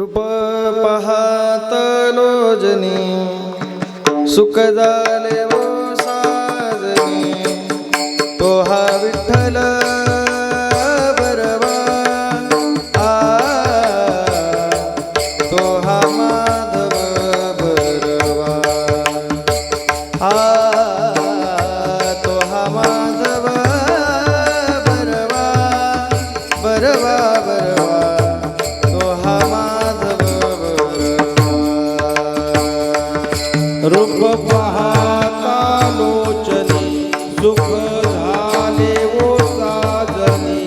रूप पाहतलो जनी सुख झाले वो साजनी तो हा विठ्ठल बरवा तो हा माधव बरवा तो हा माधव बरवा बरवा बरवा तो हा माधव रूप पाहता लोचनी सुख झाले वो साजनी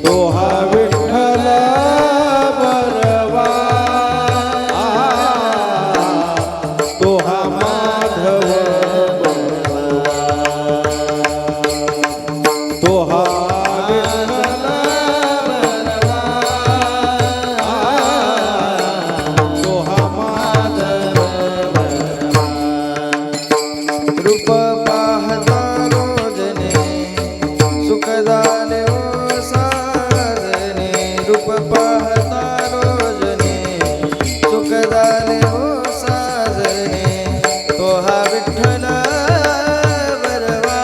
तो हा विठ्ठल बरवा तो हा माधव बरवा तो हा रूप पाहता रोजने सुख झाले ओ साजने रूप पाहता रोजने सुख झाले ओ साजने तो हा विठ्ठल बरवा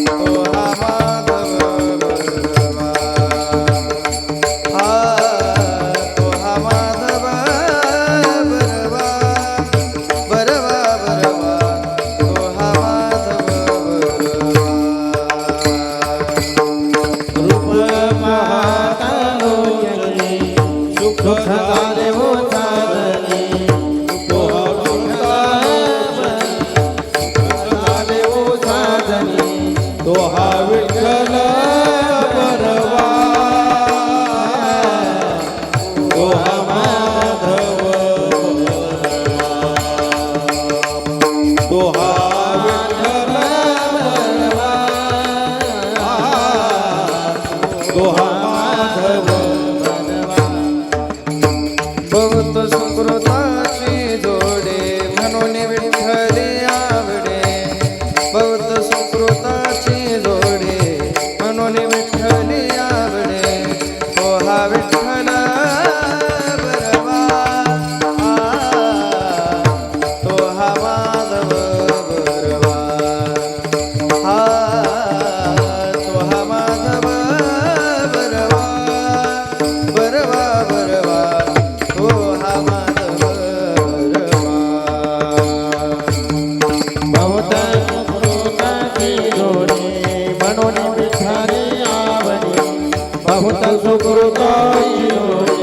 तो हा माधव बरवा तो हा माधव बरवा बरवा बरवा तो हा माधव बरवा रूप पाहता लोचनी सुख झाले वो साजनी तो हा विठ्ठल बरवा तो हा माधव तो हा विठ्ठल बरवा तो हा माधव बहुत सुकृताची जोडे म्हणून विठ्ठली आवडे बहुत सुकृताची जोडे म्हणून विठ्ठली आवडे तो हा विठ्ठल बरवा तो हा माधव बरवा तो हा माधव बरवा बरवा बरवा तो हा माधव बरवा बहुत सुकृताची जोडे म्हणून विठ्ठली आवडे बहुत सुकृताची जोडे